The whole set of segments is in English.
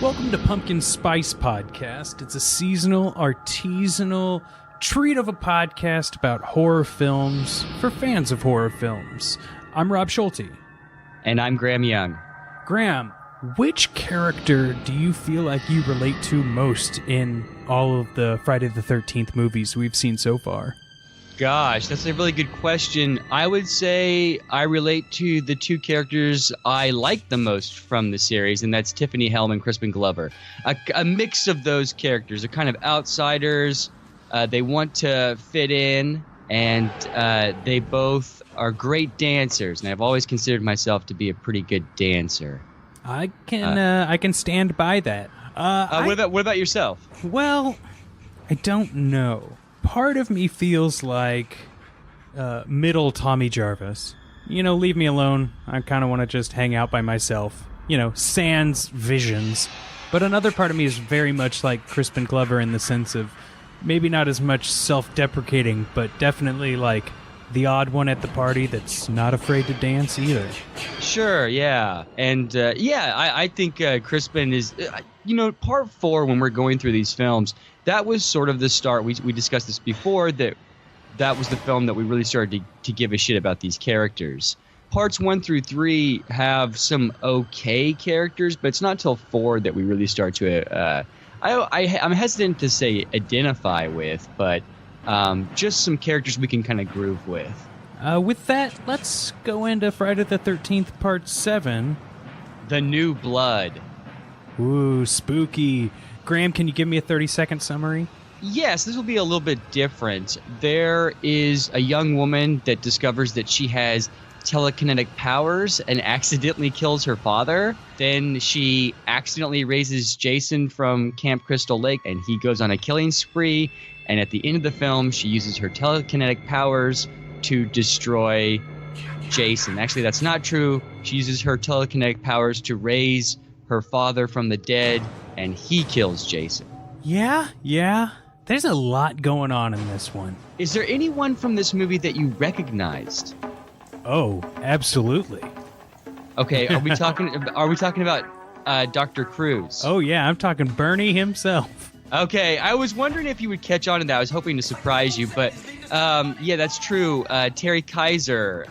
Welcome to Pumpkin Spice Podcast. It's a seasonal, artisanal treat of a podcast about horror films for fans of horror films. I'm Rob Schulte. And I'm Graham Young. Graham, which character do you feel like you relate to most in all of the Friday the 13th movies we've seen so far? Gosh, that's a really good question. I would say I relate to the two characters I like the most from the series, and that's Tiffany Helm and Crispin Glover. A mix of those characters. They're kind of outsiders. They want to fit in, and they both are great dancers, and I've always considered myself to be a pretty good dancer. I can stand by that. What about yourself? Well, I don't know. Part of me feels like middle Tommy Jarvis. You know, leave me alone. I kind of want to just hang out by myself. You know, sans visions. But another part of me is very much like Crispin Glover in the sense of maybe not as much self-deprecating, but definitely like the odd one at the party that's not afraid to dance either. Sure, yeah. And I think Crispin is, part 4 when we're going through these films, that was sort of the start. We discussed this before, that was the film that we really started to give a shit about these characters. Parts 1 through 3 have some okay characters, but it's not till 4 that we really start to, I'm hesitant to say identify with, but just some characters we can kind of groove with. With that, let's go into Friday the 13th Part 7. The New Blood. Ooh, spooky. Graham, can you give me a 30-second summary? Yes, this will be a little bit different. There is a young woman that discovers that she has telekinetic powers and accidentally kills her father. Then she accidentally raises Jason from Camp Crystal Lake, and he goes on a killing spree. And at the end of the film, she uses her telekinetic powers to destroy Jason. Actually, that's not true. She uses her telekinetic powers to raise her father from the dead, and he kills Jason. Yeah. There's a lot going on in this one. Is there anyone from this movie that you recognized? Oh, absolutely. Okay, are we talking about Dr. Cruz? Oh yeah, I'm talking Bernie himself. Okay, I was wondering if you would catch on to that. I was hoping to surprise you, but yeah, that's true. Terry Kaiser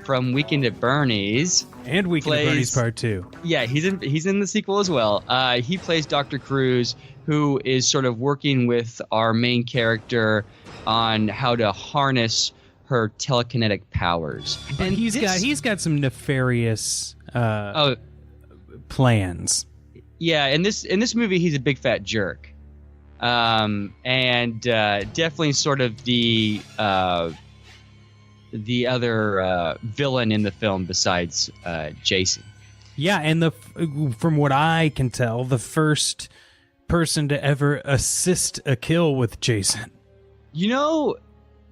from Weekend at Bernie's. And Weekend at Bernie's Part 2. Yeah, he's in the sequel as well. He plays Dr. Cruz, who is sort of working with our main character on how to harness her telekinetic powers. But and he's got some nefarious plans. Yeah, in this movie, he's a big fat jerk. And definitely sort of the other villain in the film besides Jason. Yeah, and from what I can tell, the first person to ever assist a kill with Jason. You know,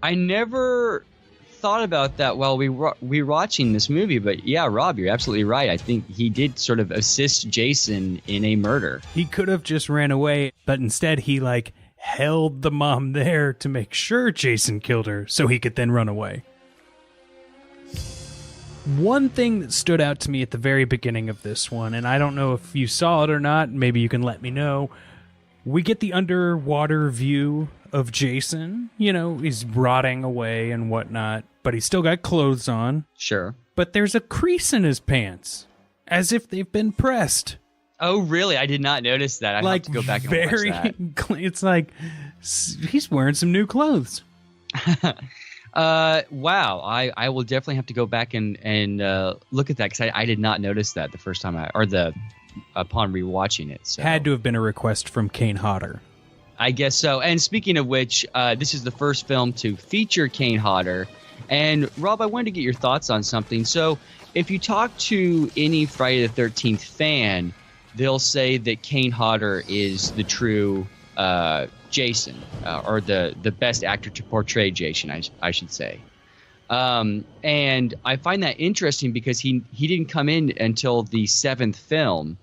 I never thought about that while we were watching this movie, but yeah, Rob, you're absolutely right. I think he did sort of assist Jason in a murder. He could have just ran away, but instead he held the mom there to make sure Jason killed her so he could then run away. One thing that stood out to me at the very beginning of this one, and I don't know if you saw it or not, maybe you can let me know. We get the underwater view of Jason. You know, he's rotting away and whatnot, but he's still got clothes on. Sure. But there's a crease in his pants, as if they've been pressed. Oh, really? I did not notice that. I'd have to go back and watch that. It's like he's wearing some new clothes. Wow. I will definitely have to go back and look at that, because I did not notice that the first time upon rewatching it. So. Had to have been a request from Kane Hodder. I guess so. And speaking of which, this is the first film to feature Kane Hodder. And Rob, I wanted to get your thoughts on something. So if you talk to any Friday the 13th fan, they'll say that Kane Hodder is the true Jason, or the best actor to portray Jason, I should say. And I find that interesting because he didn't come in until the 7th film,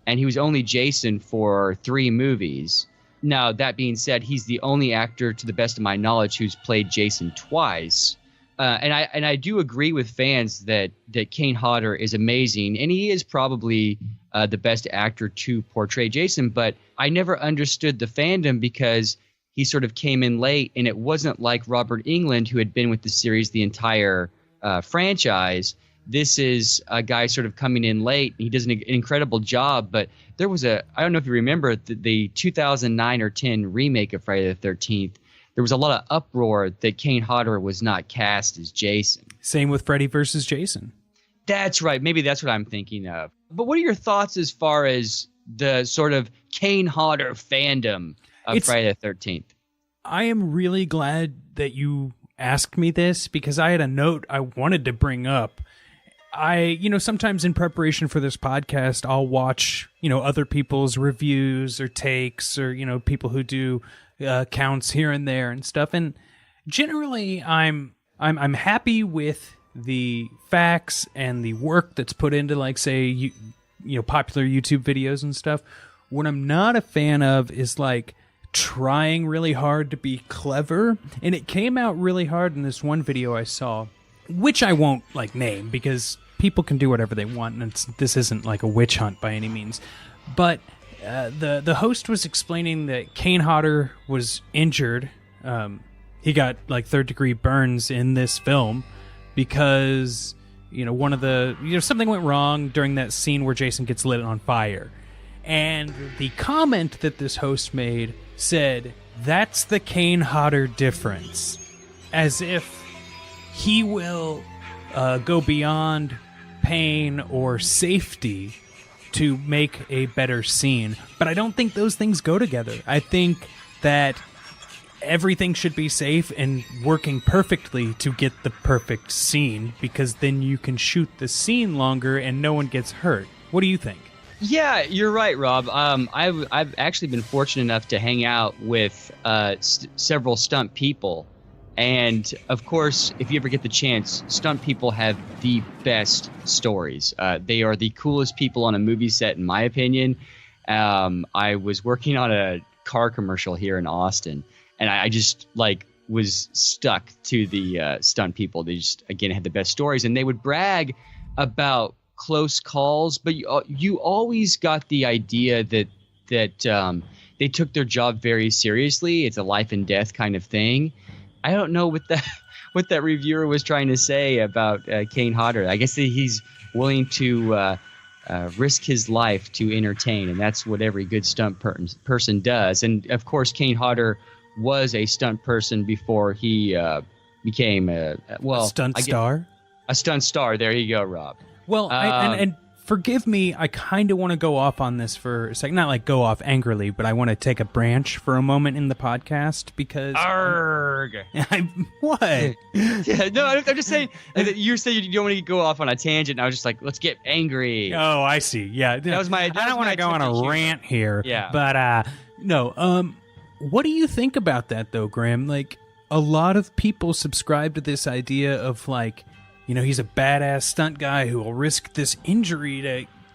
and he was only Jason for 3 movies. Now, that being said, he's the only actor, to the best of my knowledge, who's played Jason twice. and I do agree with fans that Kane Hodder is amazing, and he is probably the best actor to portray Jason. But I never understood the fandom because he sort of came in late, and it wasn't like Robert Englund, who had been with the series the entire franchise. This is a guy sort of coming in late. He does an incredible job, but there was I don't know if you remember the 2009 or 10 remake of Friday the 13th. There was a lot of uproar that Kane Hodder was not cast as Jason. Same with Freddy versus Jason. That's right. Maybe that's what I'm thinking of. But what are your thoughts as far as the sort of Kane Hodder fandom of Friday the 13th? I am really glad that you asked me this because I had a note I wanted to bring up. Sometimes in preparation for this podcast, I'll watch, other people's reviews or takes or, people who do counts here and there and stuff. And generally I'm happy with the facts and the work that's put into, like, say, popular YouTube videos and stuff. What I'm not a fan of is, like, trying really hard to be clever. And it came out really hard in this one video I saw, which I won't, like, name because people can do whatever they want, and this isn't like a witch hunt by any means. But the host was explaining that Kane Hodder was injured. He got like third-degree burns in this film because one of the something went wrong during that scene where Jason gets lit on fire. And the comment that this host made said, "That's the Kane Hodder difference," as if he will go beyond pain or safety to make a better scene. But I don't think those things go together. I think that everything should be safe and working perfectly to get the perfect scene, because then you can shoot the scene longer and no one gets hurt. What do you think? Yeah, you're right, Rob. I've actually been fortunate enough to hang out with several stunt people. And, of course, if you ever get the chance, stunt people have the best stories. They are the coolest people on a movie set, in my opinion. I was working on a car commercial here in Austin, and I just, was stuck to the stunt people. They just, again, had the best stories. And they would brag about close calls, but you always got the idea that they took their job very seriously. It's a life and death kind of thing. I don't know what that reviewer was trying to say about Kane Hodder. I guess that he's willing to risk his life to entertain, and that's what every good stunt person does. And, of course, Kane Hodder was a stunt person before he became a stunt star? A stunt star. There you go, Rob. Well, and forgive me, I kind of want to go off on this for a second. Not like go off angrily, but I want to take a branch for a moment in the podcast because... Arrgh! What? Yeah, no, I'm just saying, you said you don't want to go off on a tangent, and I was just like, let's get angry. Oh, I see. Yeah. That was my... I don't want to go on a rant here. Yeah. But, no. What do you think about that, though, Graham? Like, a lot of people subscribe to this idea of, like, he's a badass stunt guy who will risk this injury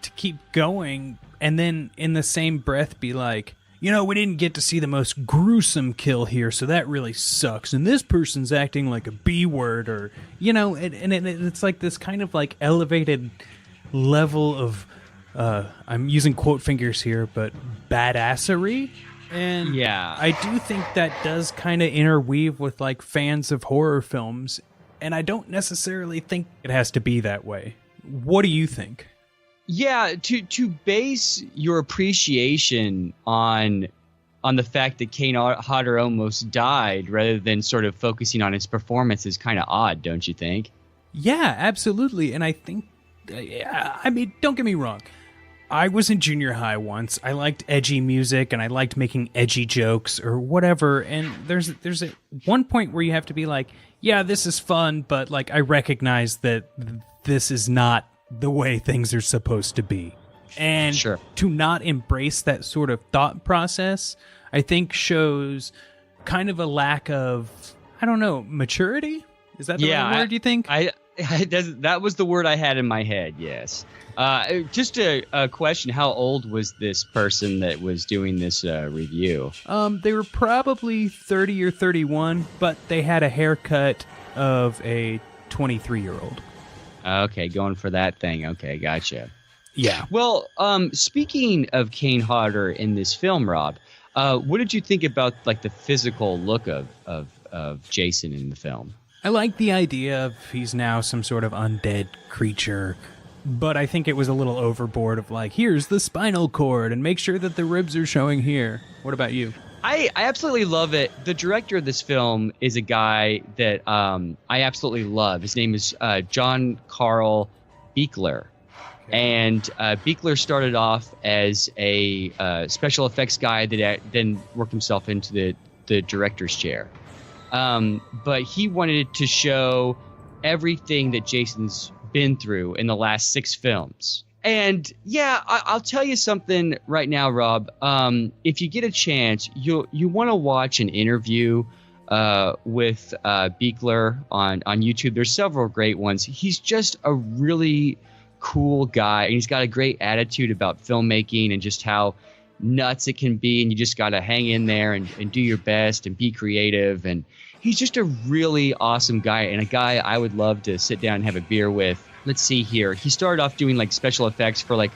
to keep going, and then in the same breath be like, we didn't get to see the most gruesome kill here, so that really sucks. And this person's acting like a B-word, or, it's like this kind of like elevated level of, I'm using quote fingers here, but badassery. And yeah, I do think that does kind of interweave with like fans of horror films. And I don't necessarily think it has to be that way. What do you think? Yeah, to base your appreciation on the fact that Kane Hodder almost died rather than sort of focusing on his performance is kind of odd, don't you think? Yeah, absolutely. And I think, don't get me wrong. I was in junior high once. I liked edgy music and I liked making edgy jokes or whatever. And there's one point where you have to be like, yeah, this is fun, but like I recognize that this is not the way things are supposed to be. And sure, to not embrace that sort of thought process, I think shows kind of a lack of, maturity? Is that the right word, you think? That was the word I had in my head, yes. Just a question, how old was this person that was doing this review? They were probably 30 or 31, but they had a haircut of a 23-year-old. Okay, going for that thing. Okay, gotcha. Yeah. Well, speaking of Kane Hodder in this film, Rob, what did you think about like the physical look of Jason in the film? I like the idea of he's now some sort of undead creature, but I think it was a little overboard of like, here's the spinal cord and make sure that the ribs are showing here. What about you? I absolutely love it. The director of this film is a guy that I absolutely love. His name is John Carl Buechler. And Buechler started off as a special effects guy that then worked himself into the director's chair. But he wanted to show everything that Jason's been through in the last 6 films. And yeah, I'll tell you something right now, Rob. If you get a chance, you want to watch an interview with Buechler on YouTube. There's several great ones. He's just a really cool guy, and he's got a great attitude about filmmaking and just how nuts it can be, and you just got to hang in there and do your best and be creative. And he's just a really awesome guy, and a guy I would love to sit down and have a beer with. Let's see here. He started off doing like special effects for like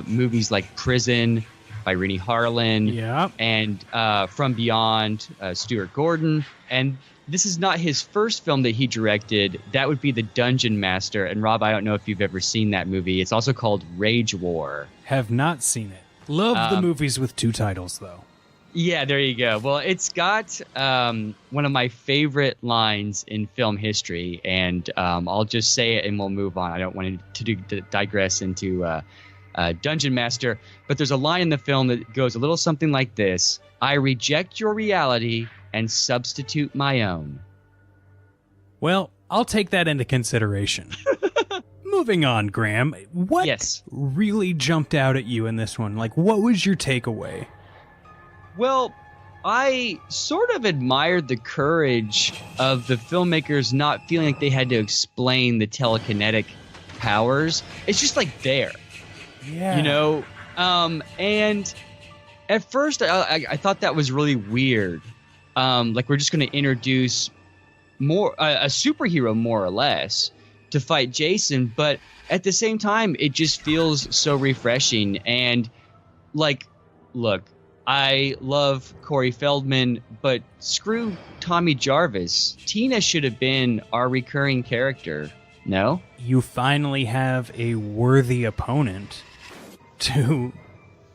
movies like Prison by Rennie Harlan, yeah, and From Beyond, Stuart Gordon. And this is not his first film that he directed. That would be The Dungeon Master. And Rob, I don't know if you've ever seen that movie. It's also called Rage War. Have not seen it. Love the movies with 2 titles, though. Yeah, there you go. Well, it's got one of my favorite lines in film history, and I'll just say it and we'll move on. I don't want to digress into Dungeon Master, but there's a line in the film that goes a little something like this: "I reject your reality and substitute my own." Well, I'll take that into consideration. Moving on, Graham. What really jumped out at you in this one? Like, what was your takeaway? Well, I sort of admired the courage of the filmmakers not feeling like they had to explain the telekinetic powers. It's just like there. Yeah. You know? And at first I thought that was really weird. Like we're just going to introduce more a superhero more or less to fight Jason, but at the same time it just feels so refreshing. And like, look, I love Corey Feldman, but screw Tommy Jarvis. Tina should have been our recurring character. No? You finally have a worthy opponent to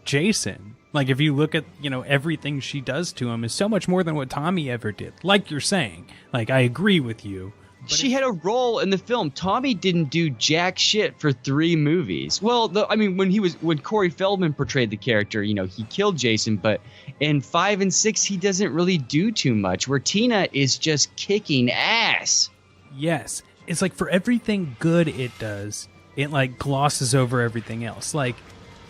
Jason. Like, if you look at, everything she does to him is so much more than what Tommy ever did. Like you're saying. Like, I agree with you. She had a role in the film. Tommy didn't do jack shit for 3 movies. Well, when Corey Feldman portrayed the character, he killed Jason, but in 5 and 6 he doesn't really do too much. Where Tina is just kicking ass. Yes, it's like for everything good it does, it like glosses over everything else. Like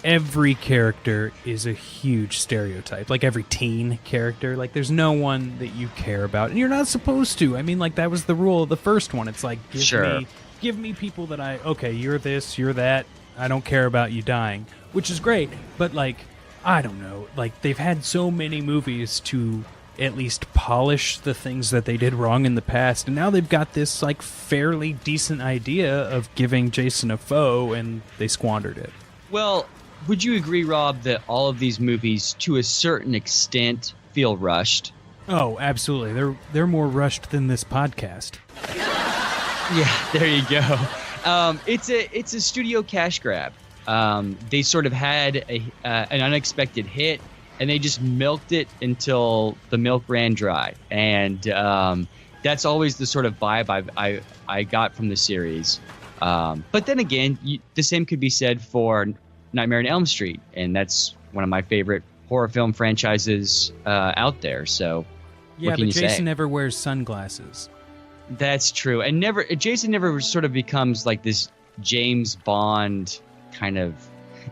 every character is a huge stereotype. Like every teen character, like there's no one that you care about, and you're not supposed to. I mean, like that was the rule of the first one. It's like give me people that you're this, you're that. I don't care about you dying, which is great. But like, I don't know. Like they've had so many movies to at least polish the things that they did wrong in the past, and now they've got this like fairly decent idea of giving Jason a foe, and they squandered it. Well, would you agree, Rob, that all of these movies, to a certain extent, feel rushed? Oh, absolutely. They're more rushed than this podcast. Yeah, there you go. It's a studio cash grab. They sort of had an unexpected hit, and they just milked it until the milk ran dry. And that's always the sort of vibe I got from the series. But then again, the same could be said for Nightmare on Elm Street, and that's one of my favorite horror film franchises out there. So, what can you say? Yeah, but Jason never wears sunglasses. That's true, and Jason never sort of becomes like this James Bond kind of.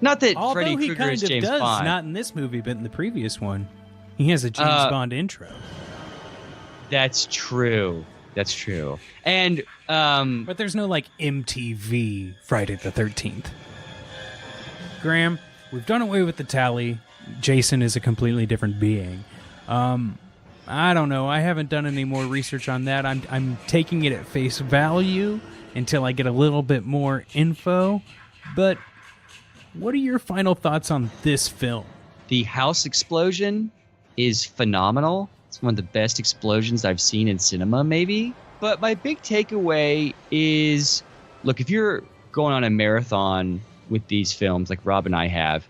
Not that Freddy Krueger is James Bond. Not in this movie, but in the previous one, he has a James Bond intro. That's true. That's true. And but there's no like MTV Friday the 13th. Graham, we've done away with the tally. Jason is a completely different being. I I don't know. I haven't done any more research on that. I'm taking it at face value until I get a little bit more info. But what are your final thoughts on this film? The house explosion is phenomenal. It's one of the best explosions I've seen in cinema, maybe. But my big takeaway is, look, if you're going on a marathon with these films like Rob and I have,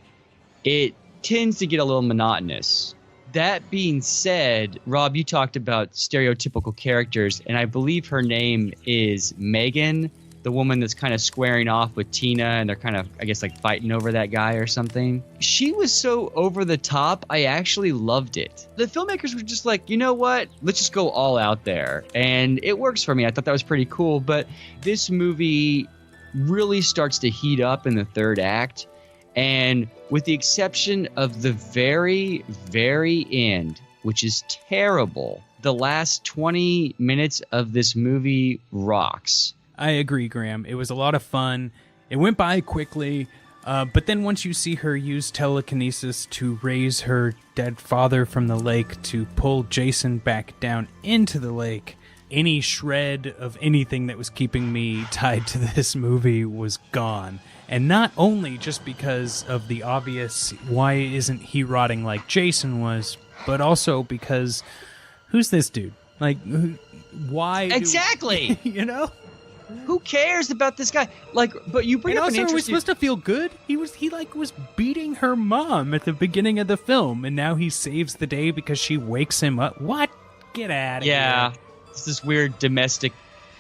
it tends to get a little monotonous. That being said, Rob, you talked about stereotypical characters, and I believe her name is Megan, the woman that's kind of squaring off with Tina, and they're kind of, I guess, like fighting over that guy or something. She was so over the top, I actually loved it. The filmmakers were just like, you know what? Let's just go all out there. And it works for me. I thought that was pretty cool. But this movie really starts to heat up in the third act. And with the exception of the very, very end, which is terrible, the last 20 minutes of this movie rocks. I agree, Graham. It was a lot of fun. It went by quickly, but then once you see her use telekinesis to raise her dead father from the lake to pull Jason back down into the lake, any shred of anything that was keeping me tied to this movie was gone. And not only just because of the obvious why isn't he rotting like Jason was, but also because who's this dude? Like, why? Exactly. You know? Who cares about this guy? Like, but you bring and up also, an interesting... we're supposed to feel good. He was beating her mom at the beginning of the film, and now he saves the day because she wakes him up. What? Get out of here. Yeah, it's this weird domestic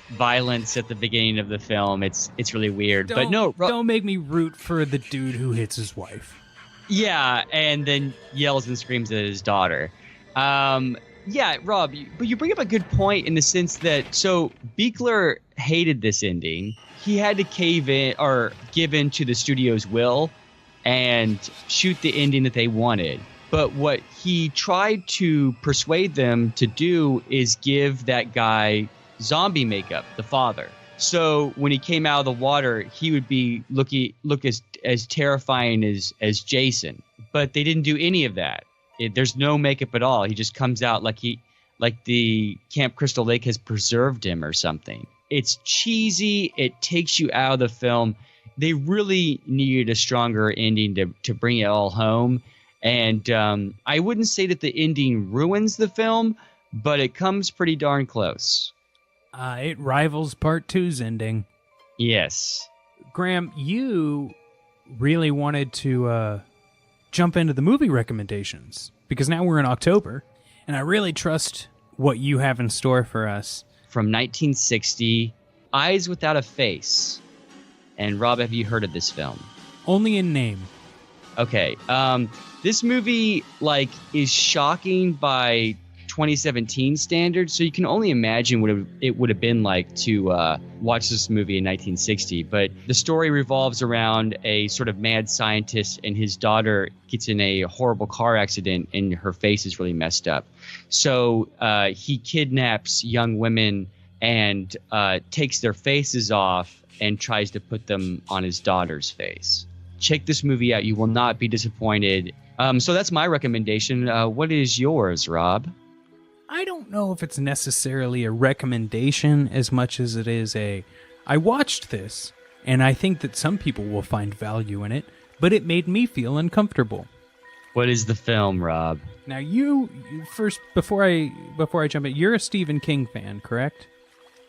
violence at the beginning of the film. It's really weird. Don't make me root for the dude who hits his wife. Yeah, and then yells and screams at his daughter. Yeah, Rob, but you bring up a good point in the sense that, so Buechler hated this ending. He had to cave in or give in to the studio's will and shoot the ending that they wanted. But what he tried to persuade them to do is give that guy zombie makeup, the father. So when he came out of the water, he would be look as terrifying as Jason. But they didn't do any of that. There's no makeup at all. He just comes out like the Camp Crystal Lake has preserved him or something. It's cheesy. It takes you out of the film. They really needed a stronger ending to bring it all home. And I wouldn't say that the ending ruins the film, but it comes pretty darn close. It rivals Part 2's ending. Yes. Graham, you really wanted to jump into the movie recommendations because now we're in October, and I really trust what you have in store for us. From 1960, Eyes Without a Face. And Rob, have you heard of this film? Only in name. Okay. This movie is shocking by 2017 standards, so you can only imagine what it would have been like to watch this movie in 1960. But the story revolves around a sort of mad scientist, and his daughter gets in a horrible car accident, and her face is really messed up. So he kidnaps young women and takes their faces off and tries to put them on his daughter's face. Check this movie out. You will not be disappointed. So that's my recommendation. What is yours, Rob? I don't know if it's necessarily a recommendation as much as it is I watched this, and I think that some people will find value in it, but it made me feel uncomfortable. What is the film, Rob? Now, you first, before I jump in, you're a Stephen King fan, correct?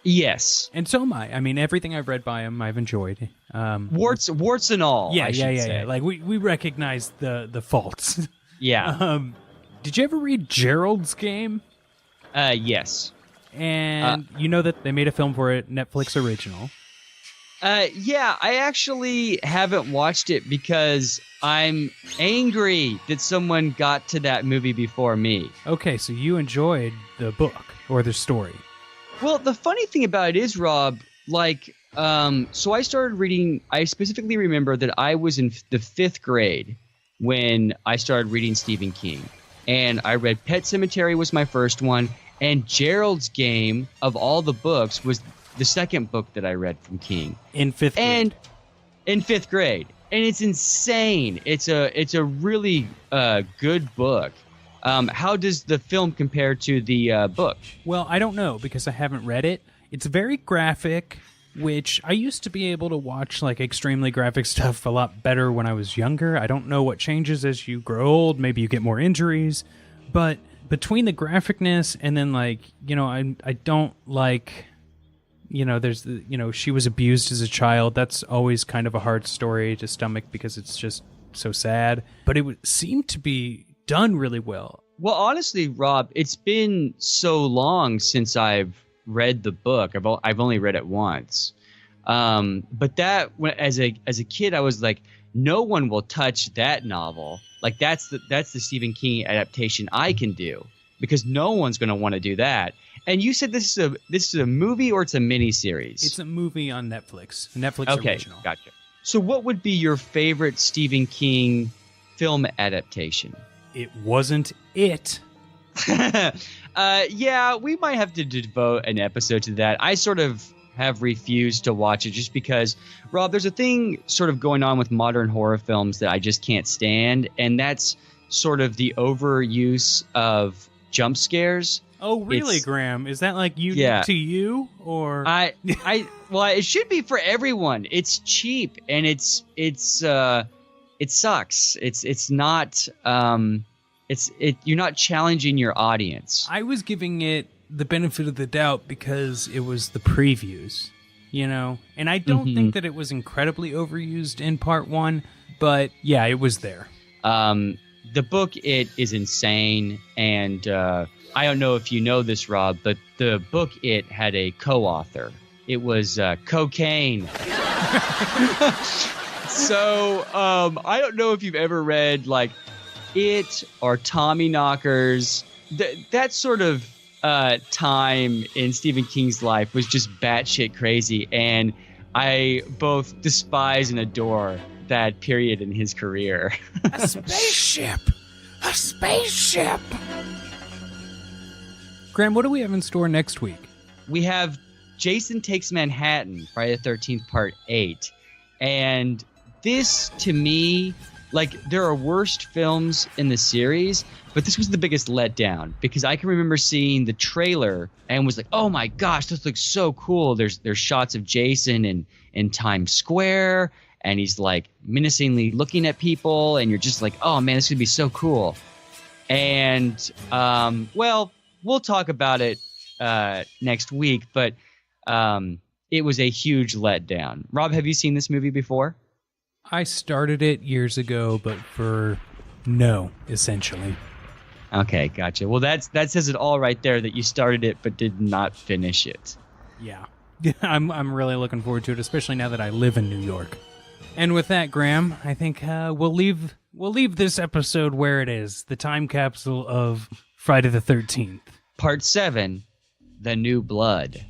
Yes. And so am I. I mean, everything I've read by him, I've enjoyed. Warts and all, I should say. Yeah. Like, we recognize the faults. Yeah. Did you ever read Gerald's Game? Yes. And you know that they made a film for it, Netflix original. Yeah, I actually haven't watched it because I'm angry that someone got to that movie before me. Okay, so you enjoyed the book or the story. Well, the funny thing about it is, Rob, so I started reading, I specifically remember that I was in the 5th grade when I started reading Stephen King. And I read Pet Sematary was my first one, and Gerald's Game, of all the books, was the second book that I read from King. In 5th grade. And in 5th grade. And it's insane. It's a really good book. How does the film compare to the book? Well, I don't know because I haven't read it. It's very graphic, which I used to be able to watch like extremely graphic stuff a lot better when I was younger. I don't know what changes as you grow old. Maybe you get more injuries. But between the graphicness and then like, I don't like, there's she was abused as a child. That's always kind of a hard story to stomach because it's just so sad. But it would seem to be done really well. Well, honestly, Rob, it's been so long since I've read the book. I've only read it once. But as a kid, I was like, no one will touch that novel. Like that's the Stephen King adaptation I can do because no one's going to want to do that. And you said this is a movie or it's a miniseries? It's a movie on Netflix. Netflix original. Okay, gotcha. So what would be your favorite Stephen King film adaptation? It wasn't it. Yeah, we might have to devote an episode to that. I sort of have refused to watch it just because, Rob, there's a thing sort of going on with modern horror films that I just can't stand, and that's sort of the overuse of jump scares. Oh, really, Graham? Is that like unique to you, or well, it should be for everyone. It's cheap and it sucks. It's not you're not challenging your audience. I was giving it the benefit of the doubt because it was the previews, and I don't think that it was incredibly overused in part one, but yeah, it was there. The book, it is insane, and I don't know if you know this, Rob, but the book, it had a co-author. It was cocaine. So I don't know if you've ever read like It or Tommyknockers. That sort of time in Stephen King's life was just batshit crazy, and I both despise and adore that period in his career. A spaceship! A spaceship! Graham, what do we have in store next week? We have Jason Takes Manhattan, Friday the 13th, Part 8. And this, to me, like, there are worst films in the series, but this was the biggest letdown because I can remember seeing the trailer and was like, oh my gosh, this looks so cool. There's shots of Jason in Times Square, and he's like menacingly looking at people, and you're just like, oh man, this could be so cool. And well, we'll talk about it next week, but it was a huge letdown. Rob, have you seen this movie before? I started it years ago, but for no, essentially. Okay, gotcha. Well, that says it all right there, that you started it but did not finish it. Yeah. I'm really looking forward to it, especially now that I live in New York. And with that, Graham, I think we'll leave this episode where it is, the time capsule of Friday the 13th. Part 7, The New Blood.